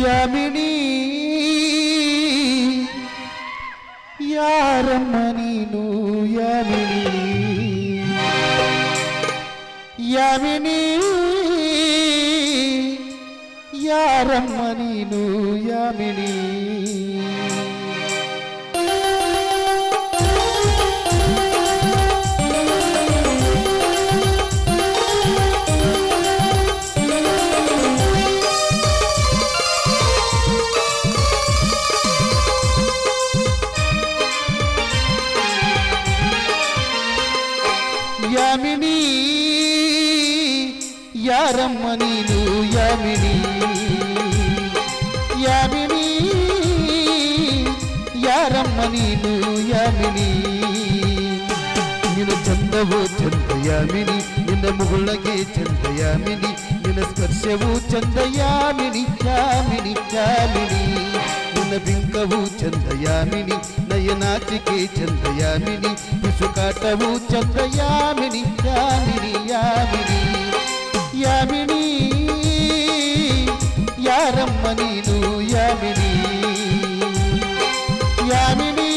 ಯಾಮಿನಿ ಯಾರಮ್ಮ ನೀನು ಯಾಮಿನಿ ಯಾಮಿನಿ ಯಾರಮ್ಮ ನೀನು ಯಾಮಿನಿ ಯಾಮಿನಿ ಯಾರಮ್ಮ ನೀನು ಯಾಮಿನಿ ಯಾಮಿನಿ ಯಾರಮ್ಮ ನೀನು ಯಾಮಿನಿ ನಿನ್ನ ಚಂದವೋ ಚಂದ ಯಾಮಿನಿ ನಿನ್ನ ಮುಗುಳಗೆ ಚಂದ ಯಾಮಿನಿ ನಿನ್ನ ಸ್ಪರ್ಶವೂ ಚಂದ ಯಾಮಿನಿ ಯಾಮಿನಿ ಯಾಮಿನಿ ನಿನ್ನ ಬಿಂಕವೂ ಚಂದ ಯಾಮಿನಿ ನಯನಾಚಿಕೆ ಚಂದ ಯಾಮಿನಿ ಬಿಸುಕಾಟವೂ ಚಂದ ಯಾಮಿನಿ ಯಾಮಿನಿ ಯಾಮಿನಿ ಯಾಮಿನಿ ಯಾರಮ್ಮ ನೀನು ಯಾಮಿನಿ ಯಾಮಿನಿ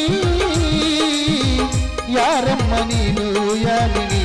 ಯಾರಮ್ಮ ನೀನು ಯಾಮಿನಿ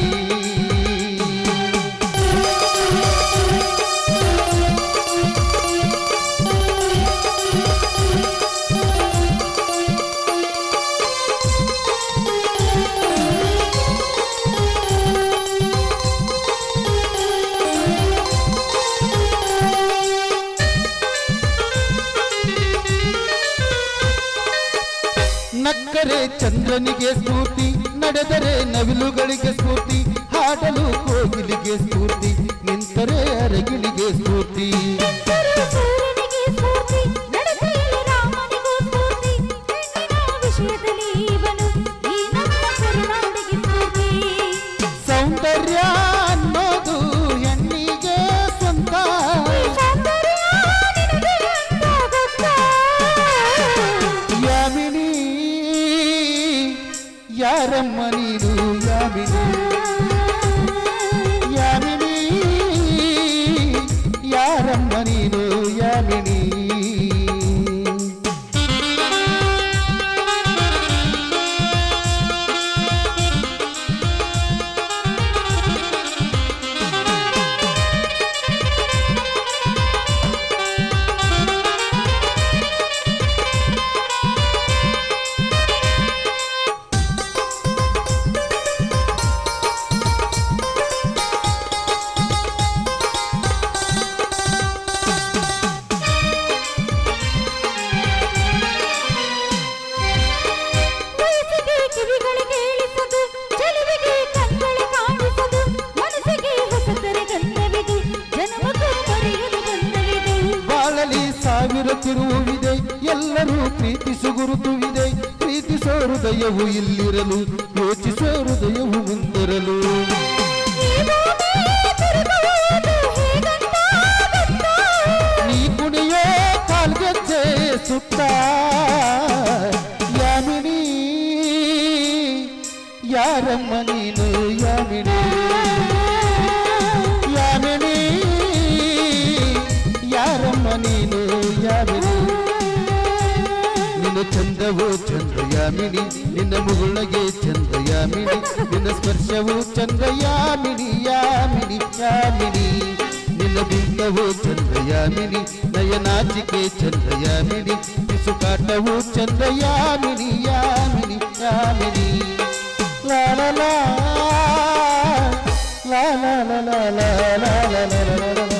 ನಕ್ಕರೆ ಚಂದ್ರನಿಗೆ ಸ್ಫೂರ್ತಿ ನಡೆದರೆ ನವಿಲುಗಳಿಗೆ ಸ್ಫೂರ್ತಿ ಹಾಡಲು ಕೋಗಿಲಿಗೆ ಸ್ಫೂರ್ತಿ ನಿಂತರೆ ಅರಗಿಲಿಗೆ ಸ್ಫೂರ್ತಿ ಸೌಂದರ್ಯ ಅನ್ನೋದು ಹೆಣ್ಣಿಗೆ ಸ್ವಂತ ಯಾಮಿನಿ ಯಾರಮ್ಮ ನೀನು ಯಾಮಿನಿ ಯಾಮಿನಿ ಯಾರಮ್ಮ ನೀನು ಯಾಮಿನಿ ಸಾವಿರ ತಿರುವಿದೆ ಎಲ್ಲರೂ ಪ್ರೀತಿಸು ಗುರುತುವಿದೆ ಪ್ರೀತಿಸೋ ಹೃದಯವು ಇಲ್ಲಿರಲು ಯೋಚಿಸೋ ಹೃದಯವು ಮುಂದಿರಲು ನೀ ಕುಣಿಯೋ ಕಾಲ್ಗೆಜ್ಜೆ ಸುತ್ತ ಯಾಮಿನಿ ಯಾರಮ್ಮ ನೀನು ಯಾಮಿನಿ ಯಾಮಿನಿ ಯಾರಮ್ಮ ನೀನು ಯಾಮಿನಿ ನಿನ್ನ ಚಂದವೋ ಚಂದ ಯಾಮಿನಿ ನಿನ್ನ ಮುಗುಳಗೆ ಚಂದ ಯಾಮಿನಿ ನಿನ್ನ ಸ್ಪರ್ಶವೂ ಚಂದ ಯಾಮಿನಿ ಯಾಮಿನಿ ಯಾಮಿನಿ ನಿನ್ನ ಬಿಂಕವೋ ಚಂದ ಯಾಮಿನಿ ನಯನಾಚಿಕೆ ಚಂದ ಯಾಮಿನಿ ಬಿಸುಕಾಟವೂ ಚಂದ ಯಾಮಿನಿ ಯಾಮಿನಿ ಯಾಮಿನಿ ಲಾ ಲಾ ಲಾ ಲಾ ಲಾ ಲಾ ಲಾ ಲಾ ಲಾ ಲಾ ಲಾ ಲಾ